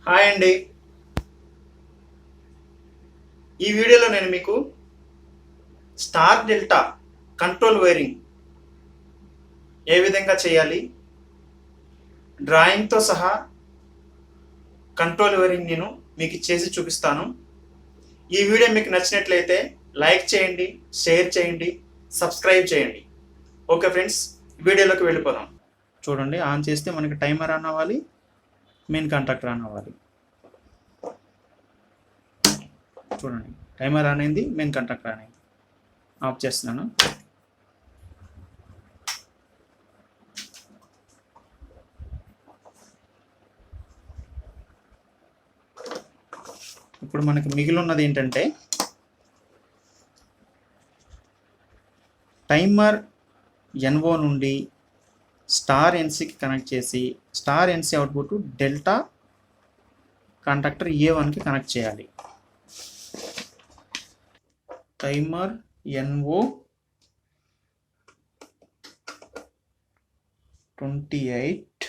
Hi అండి. ఈ వీడియోలో నేను మీకు స్టార్ డెల్టా కంట్రోల్ వైరింగ్ ఏ విధంగా చేయాలి, డ్రాయింగ్తో సహా కంట్రోల్ వైరింగ్ నేను మీకు చేసి చూపిస్తాను. ఈ వీడియో మీకు నచ్చినట్లయితే లైక్ చేయండి, షేర్ చేయండి, సబ్స్క్రైబ్ చేయండి. ఓకే ఫ్రెండ్స్, వీడియోలోకి వెళ్ళిపోదాం. చూడండి, ఆన్ చేస్తే మనకి టైమర్ ఆన్ అవ్వాలి, మెయిన్ కాంటాక్టర్ ఆన్ అవ్వాలి. చూడండి, టైమర్ ఆన్ అయింది, మెయిన్ కాంటాక్టర్ ఆన్ అయింది. ఆఫ్ చేస్తున్నాను. ఇప్పుడు మనకి మిగిలి ఉన్నది ఏంటంటే టైమర్ ఎన్ఓ నుండి స్టార్ ఎన్సీకి కనెక్ట్ చేసి star NC output delta contactor A1కి కనెక్ట్ చేయాలి. టైమర్ ఎన్ఓ 28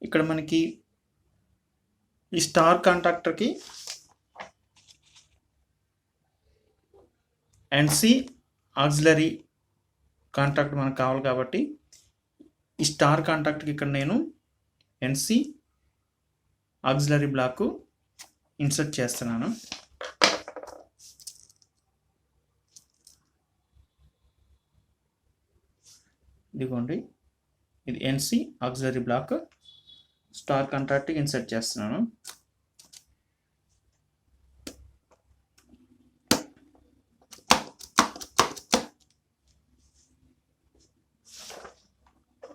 ఇక్కడ మనకి ఈ స్టార్ కాంటాక్టర్కి ఎన్సీ ఆక్సిలరీ కాంటాక్ట్ మనకు కావాలి కాబట్టి ఈ స్టార్ కాంటాక్ట్కి ఇక్కడ నేను ఎన్సీ ఆక్సిలరీ బ్లాక్ ఇన్సర్ట్ చేస్తున్నాను. ఇదిగోండి, ఇది ఎన్సీ ఆక్సిలరీ బ్లాక్ స్టార్ కాంటాక్ట్కి ఇన్సర్ట్ చేస్తున్నాను.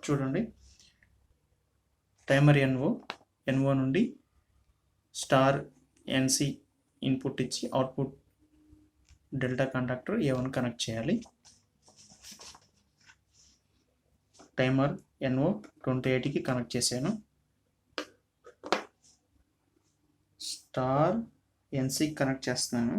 చూడండి, టైమర్ ఎన్ఓ నుండి స్టార్ ఎన్సీ ఇన్పుట్ ఇచ్చి output delta contactor A1 connect చేయాలి. టైమర్ ఎన్ఓ 28కి కనెక్ట్ చేశాను. స్టార్ ఎన్సీ కనెక్ట్ చేస్తున్నాను.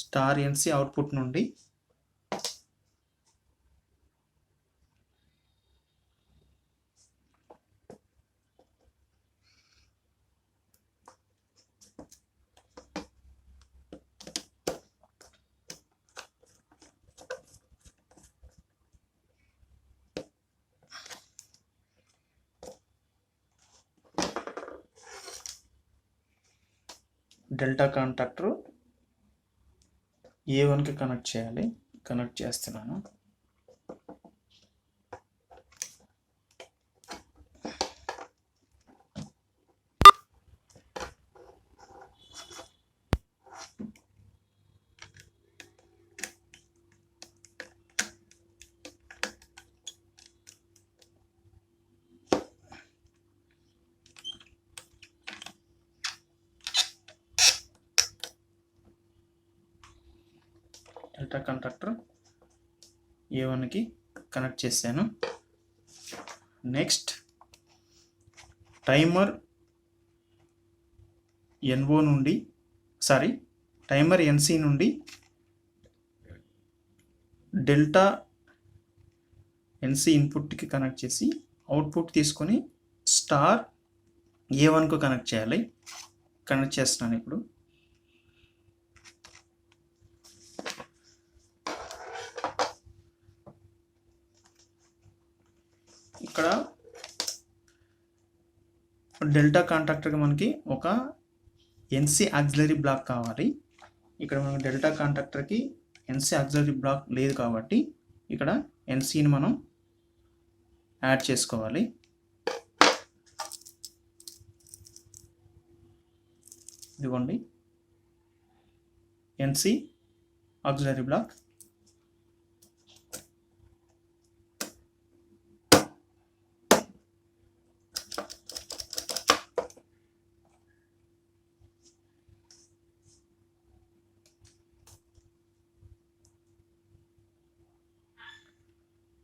స్టార్ ఎన్సీ అవుట్పుట్ నుండి డెల్టా కాంటాక్టర్ A1కి కనెక్ట్ చేయాలి. కనెక్ట్ చేస్తున్నాను. డెల్టా కాంటాక్టర్ A1కి కనెక్ట్ చేశాను. నెక్స్ట్ టైమర్ టైమర్ ఎన్సీ నుండి డెల్టా ఎన్సీ ఇన్పుట్కి కనెక్ట్ చేసి అవుట్పుట్ తీసుకొని స్టార్ A1కు కనెక్ట్ చేయాలి. కనెక్ట్ చేస్తున్నాను. ఇప్పుడు ఇక్కడ డెల్టా కాంటాక్టర్కి మనకి ఒక ఎన్సీ ఆక్సిలరీ బ్లాక్ కావాలి. ఇక్కడ మనకు డెల్టా కాంటాక్టర్కి ఎన్సీ ఆక్సిలరీ బ్లాక్ లేదు కాబట్టి ఇక్కడ ఎన్సీని మనం యాడ్ చేసుకోవాలి. ఇదిగోండి, ఎన్సీ ఆక్సిలరీ బ్లాక్.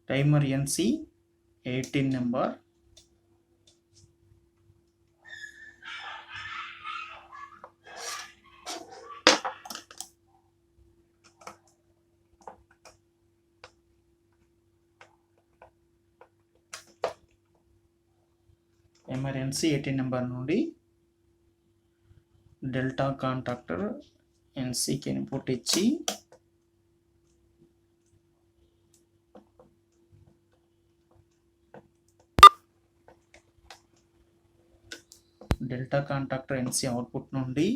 టైమర్ ఎన్సి 18 నెంబర్, ఎమర్జెన్సీ 18 నెంబర్ నుండి డెల్టా కాంటాక్టర్ ఎన్సీకి ఇన్పుట్ ఇచ్చి డెల్టా కాంటాక్టర్ ఎన్సీ అవుట్పుట్ నుండి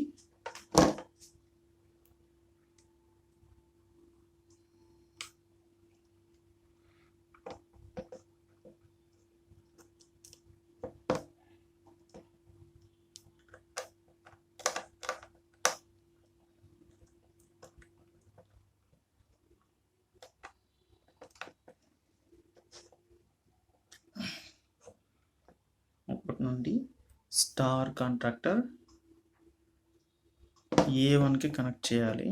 స్టార్ కాంట్రాక్టర్ A1కి కనెక్ట్ చేయాలి.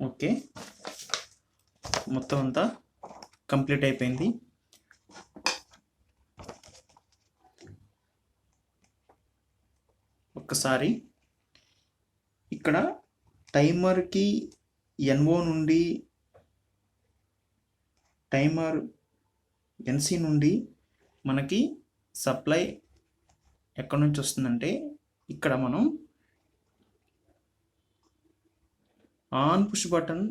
ఓకే, మొత్తం అంతా కంప్లీట్ అయిపోయింది. ఒక్కసారి ఇక్కడ టైమర్కి ఎన్ఓ నుండి టైమర్ ఎన్సి నుండి మనకి సప్లై ఎక్కడి నుంచి వస్తుందంటే ఇక్కడ మనం ఆన్ పుష్ బటన్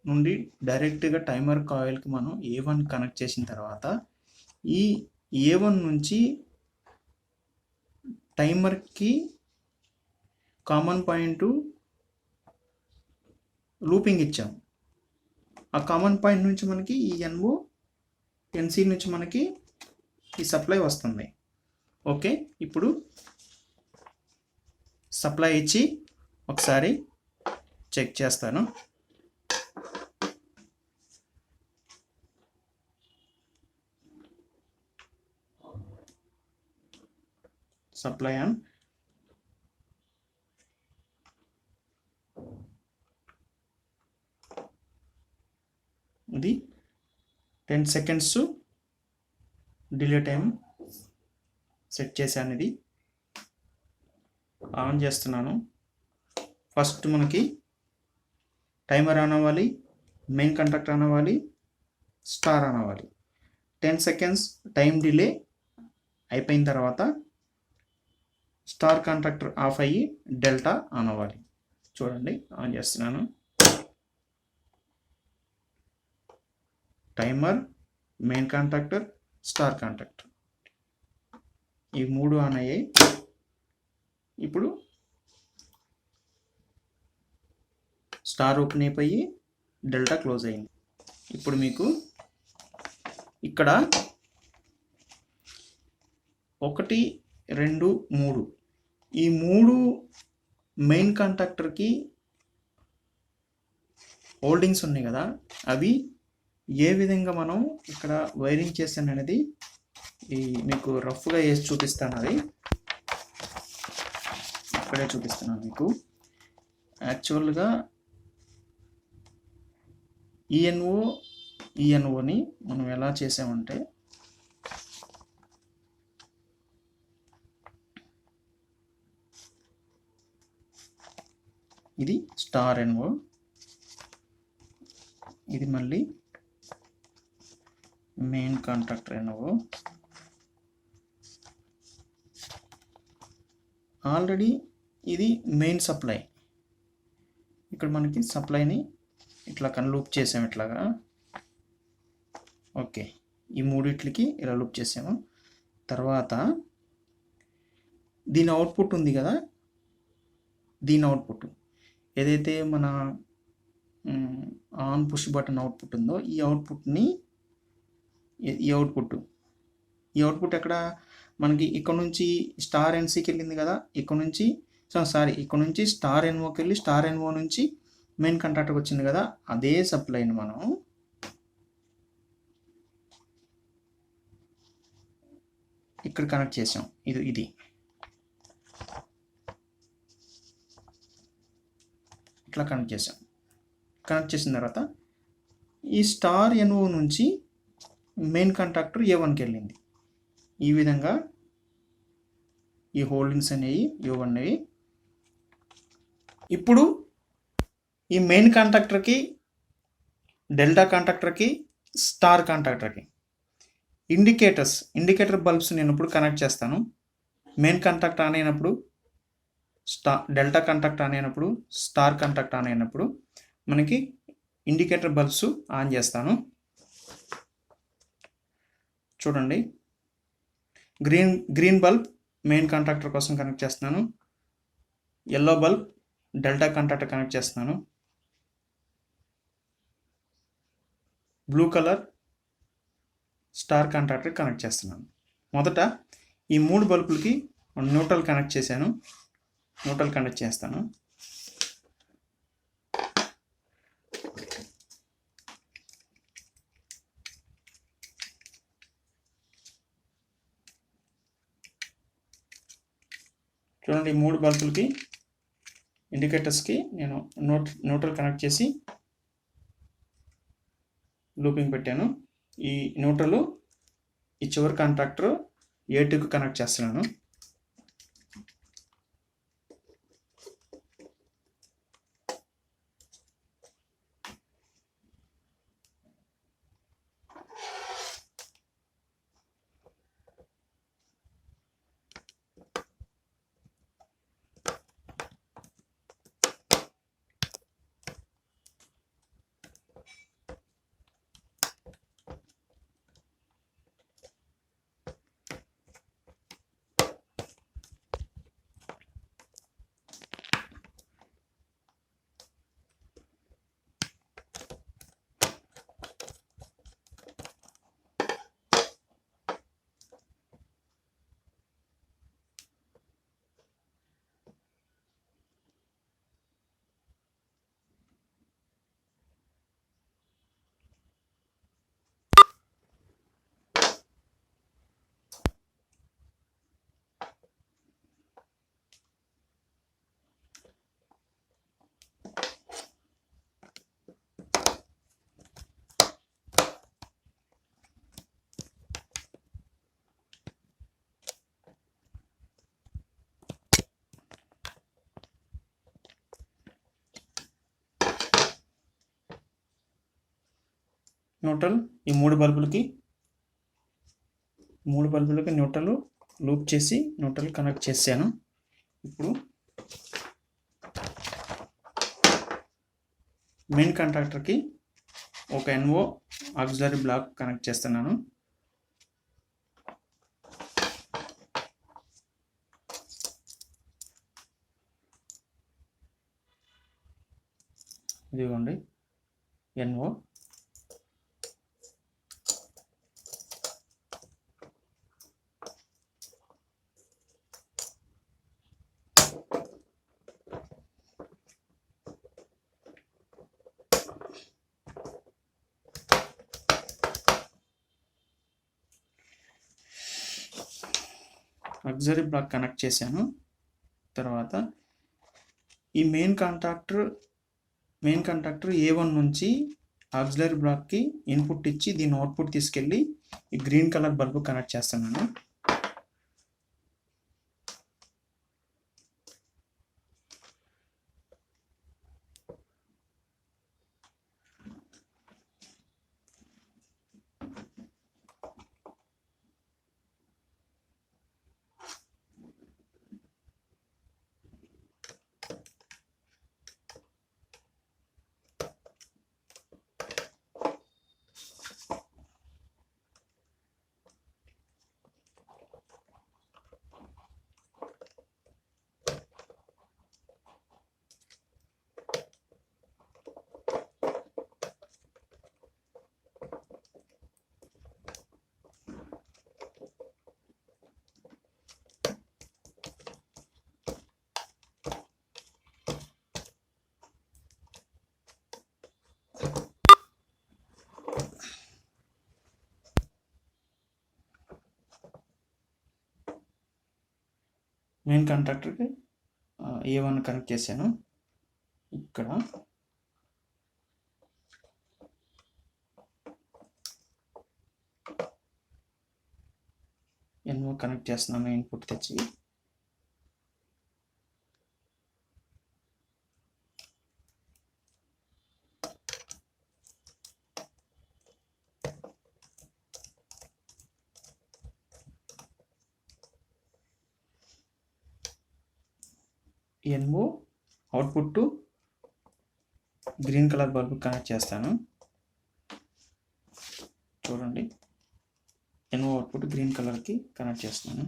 నుండి డైరెక్ట్గా టైమర్ కాయిల్కి మనం A1 కనెక్ట్ చేసిన తర్వాత ఈ A1 నుంచి టైమర్కి కామన్ పాయింట్ లూపింగ్ ఇచ్చాం. ఆ కామన్ పాయింట్ నుంచి మనకి ఈ ఎన్ఓ ఎన్సి నుంచి మనకి ఈ సప్లై వస్తుంది. ఓకే, ఇప్పుడు సప్లై ఇచ్చి ఒకసారి చెక్ చేస్తాను. Supply on. ఇది 10 సెకండ్స్ డిలే టైం సెట్ చేశాను. ఇది ఆన్ చేస్తున్నాను. ఫస్ట్ మనకి టైమర్ ఆన్ అవ్వాలి, మెయిన్ కాంటాక్టర్ ఆన్ అవ్వాలి, స్టార్ ఆన్ అవ్వాలి. 10 సెకండ్స్ టైం డిలే అయిపోయిన తర్వాత స్టార్ కాంటాక్టర్ ఆఫ్ అయ్యి డెల్టా ఆన్ అవ్వాలి. చూడండి, ఆన్ చేస్తున్నాను. Timer, main contactor, star contactor ఈ మూడు ఆన్ అయ్యాయి. ఇప్పుడు స్టార్ ఓపెన్ అయిపోయి డెల్టా క్లోజ్ అయింది. ఇప్పుడు మీకు ఇక్కడ 1, 2, 3 ఈ 3 మెయిన్ కాంటాక్టర్కి హోల్డింగ్స్ ఉన్నాయి కదా, అవి ఏ విధంగా మనం ఇక్కడ వైరింగ్ చేస్తాను అనేది మీకు రఫ్గా వేసి చూపిస్తాను. అది ఇక్కడే చూపిస్తున్నాను మీకు. యాక్చువల్గా ఈఎన్ఓని మనం ఎలా చేసామంటే ఇది స్టార్ ఎన్ఓ, ఇది మళ్ళీ మెయిన్ కాంటాక్టర్ ఎన్ఓ. ఆల్రెడీ ఇది మెయిన్ సప్లై, ఇక్కడ మనకి సప్లైని ఇట్లా లూప్ చేసాము ఇట్లాగా. ఓకే, ఈ మూడిట్లకి ఇలా లూప్ చేసాము. తర్వాత దీని అవుట్పుట్ ఉంది కదా, దీని అవుట్పుట్ ఏదైతే మన ఆన్ పుష్ బటన్ అవుట్పుట్ ఉందో ఈ అవుట్పుట్ ఎక్కడ మనకి ఇక్కడ నుంచి స్టార్ ఎన్సీకి వెళ్ళింది కదా, ఇక్కడ నుంచి ఇక్కడ నుంచి స్టార్ ఎన్ఓకి వెళ్ళి స్టార్ ఎన్ఓ నుంచి మెయిన్ కంట్రాక్టర్కి వచ్చింది కదా, అదే సప్లైని మనం ఇక్కడ కనెక్ట్ చేసాం. ఇది ఇట్లా కనెక్ట్ చేసాం. కనెక్ట్ చేసిన తర్వాత ఈ స్టార్ ఎన్ఓ నుంచి మెయిన్ కాంటాక్టర్ A1కి వెళ్ళింది. ఈ విధంగా ఈ హోల్డింగ్స్ అనేవి ఇవ్వబడినవి. ఇప్పుడు ఈ మెయిన్ కాంటాక్టర్కి, డెల్టా కాంటాక్టర్కి, స్టార్ కాంటాక్టర్కి ఇండికేటర్ బల్బ్స్ నేను ఇప్పుడు కనెక్ట్ చేస్తాను. మెయిన్ కాంటాక్ట్ ఆన్ అయినప్పుడు, డెల్టా కాంటాక్ట్ ఆన్ అయినప్పుడు, స్టార్ కాంటాక్ట్ ఆన్ అయినప్పుడు మనకి ఇండికేటర్ బల్బ్స్ ఆన్ చేస్తాను. చూడండి, గ్రీన్ బల్బ్ మెయిన్ కాంటాక్టర్ కోసం కనెక్ట్ చేస్తున్నాను. Yellow bulb delta contactor connect చేస్తున్నాను. Blue colour star contactor connect చేస్తున్నాను. మొదట ఈ 3 బల్బులకి న్యూట్రల్ కనెక్ట్ చేశాను. న్యూట్రల్ కనెక్ట్ చేస్తాను. చూడండి, ఈ 3 బల్బులకి ఇండికేటర్స్కి నేను న్యూట్రల్ కనెక్ట్ చేసి లూపింగ్ పెట్టాను. ఈ న్యూట్రల్ ఈ చివరి కాంటాక్టర్ A2కి కనెక్ట్ చేస్తున్నాను. న్యూట్రల్ ఈ 3 బల్బులకి న్యూట్రల్ లూప్ చేసి న్యూట్రల్ కనెక్ట్ చేశాను. ఇప్పుడు మెయిన్ కాంట్రాక్టర్కి ఒక NO ఆక్సిలరీ బ్లాక్ కనెక్ట్ చేస్తున్నాను. ఇదిగోండి NO. ఆక్సిలరీ బ్లాక్ కనెక్ట్ చేశాను. తర్వాత ఈ మెయిన్ కాంటాక్టర్ A1 నుంచి ఆక్సిలరీ బ్లాక్కి ఇన్పుట్ ఇచ్చి దీని అవుట్పుట్ తీసుకెళ్ళి ఈ గ్రీన్ కలర్ బల్బు కనెక్ట్ చేస్తున్నాను. మెయిన్ కాంటాక్టర్కి A1 కనెక్ట్ చేశాను. ఇక్కడ NO కనెక్ట్ చేస్తున్నాను ఇన్పుట్ తెచ్చి. NO output green colour bulb connect చేస్తాను. చూడండి, NO అవుట్పుట్ గ్రీన్ కలర్కి కనెక్ట్ చేస్తున్నాను.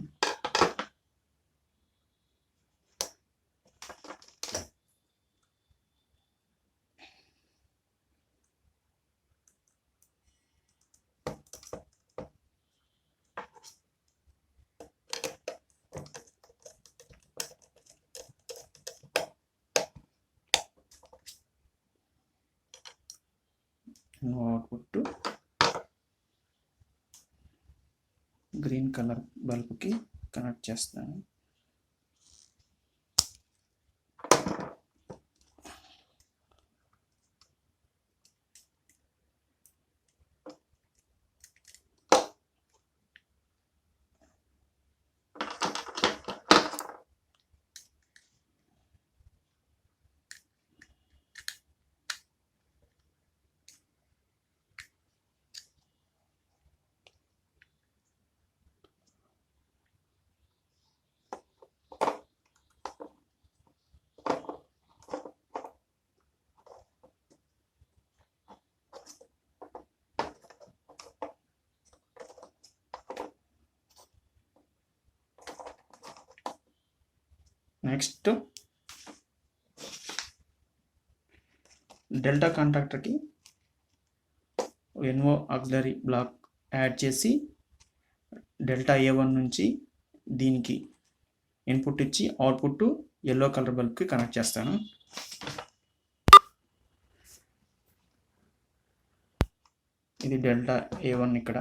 అవుట్పుట్ గ్రీన్ కలర్ బల్బ్కి కనెక్ట్ చేస్తాను. నెక్స్ట్ డెల్టా కాంటాక్టర్కి NO ఆక్సిలరీ బ్లాక్ యాడ్ చేసి డెల్టా A1 నుంచి దీనికి ఇన్పుట్ ఇచ్చి అవుట్పుట్ ఎల్లో కలర్ బల్బ్కి కనెక్ట్ చేస్తాను. ఇది డెల్టా A1 ఇక్కడ.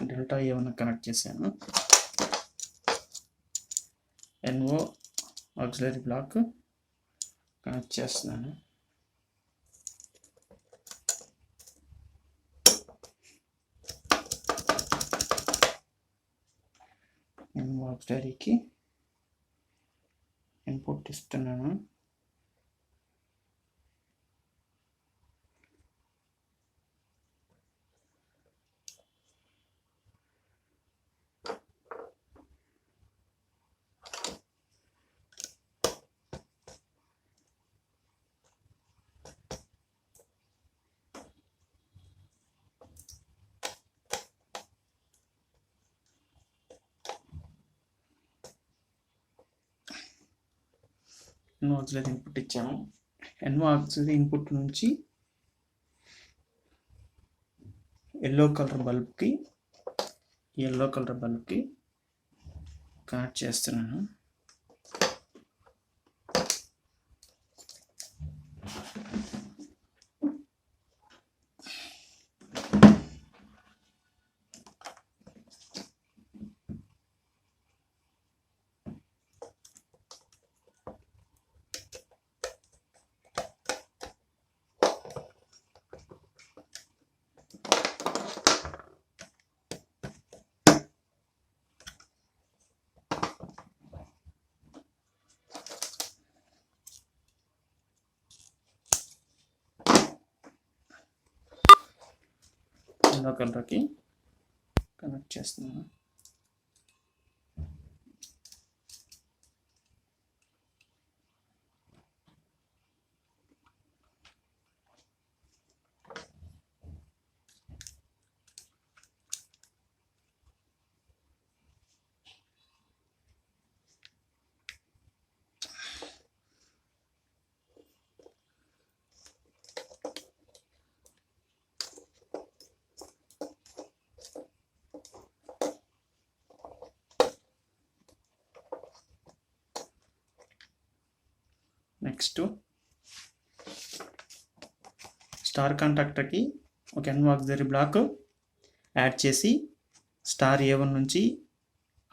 డెల్టా A1 కనెక్ట్ చేశాను. NO ఆక్సిలరీ బ్లాక్ కనెక్ట్ చేస్తున్నాను. NO ఆక్సిలరీకి ఇన్పుట్ ఇస్తున్నాను. NO ఆక్సిలరీ ఇన్పుట్ ఇచ్చాము. NO ఆక్సిలరీ ఇన్పుట్ నుంచి ఎల్లో కలర్ బల్బ్కి కనెక్ట్ చేస్తున్నాను. ఎల్లో కలర్కి కనెక్ట్ చేస్తున్నాను. నెక్స్ట్ స్టార్ కాంటాక్టర్కి ఒక NO ఆక్సిలరీ బ్లాక్ యాడ్ చేసి స్టార్ A1 నుంచి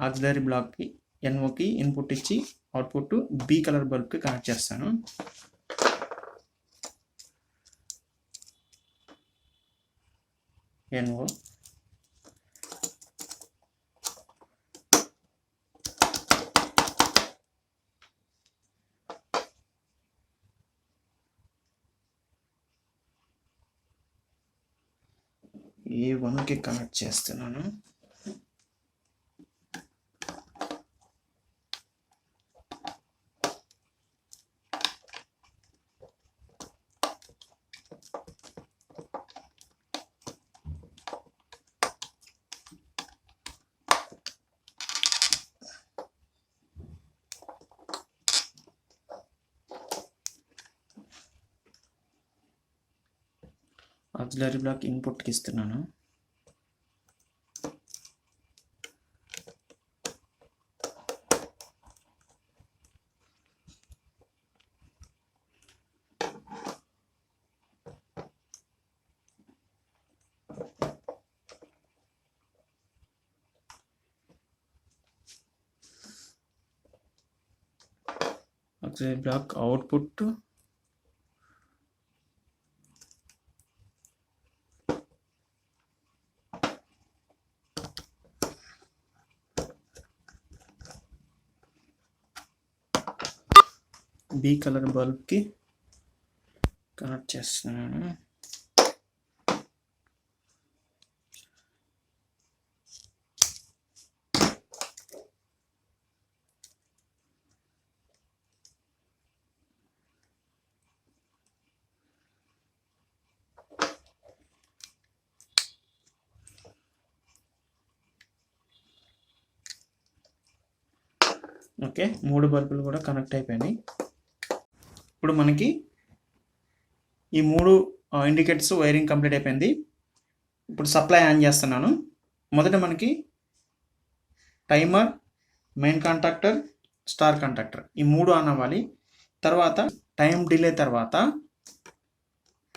ఆక్సిలరీ బ్లాక్కి NOకి ఇన్పుట్ ఇచ్చి అవుట్పుట్ B కలర్ బల్బ్కి కనెక్ట్ చేస్తాను. NO A1కి కనెక్ట్ చేస్తున్నాను. ఆక్సిలరీ బ్లాక్ ఇన్పుట్కి ఇస్తున్నాను. Auxiliary block output B colour బల్బ్కి కనెక్ట్ చేస్తున్నాను. ఓకే, 3 బల్బులు కూడా కనెక్ట్ అయిపోయినాయి. ఇప్పుడు మనకి ఈ 3 ఇండికేటర్స్ వైరింగ్ కంప్లీట్ అయిపోయింది. ఇప్పుడు సప్లై ఆన్ చేస్తున్నాను. మొదట మనకి timer, main contactor, star contactor ఈ 3 ఆన్ అవ్వాలి. తర్వాత టైం డిలే తర్వాత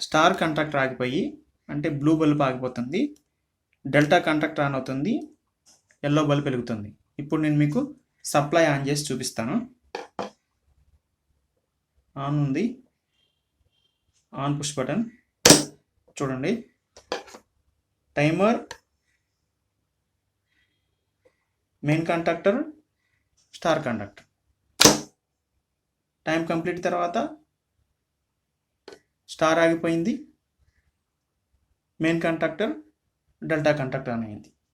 స్టార్ కాంటాక్టర్ ఆగిపోయి అంటే బ్లూ బల్బ్ ఆగిపోతుంది, డెల్టా కాంటాక్టర్ ఆన్ అవుతుంది, ఎల్లో బల్బ్ వెలుగుతుంది. ఇప్పుడు నేను మీకు సప్లై ఆన్ చేసి చూపిస్తాను. ఆన్ ఉంది, ఆన్ పుష్ బటన్ చూడండి. Timer, main contactor, star contactor. Time complete తర్వాత స్టార్ ఆగిపోయింది, main contactor, delta contactor on అయింది.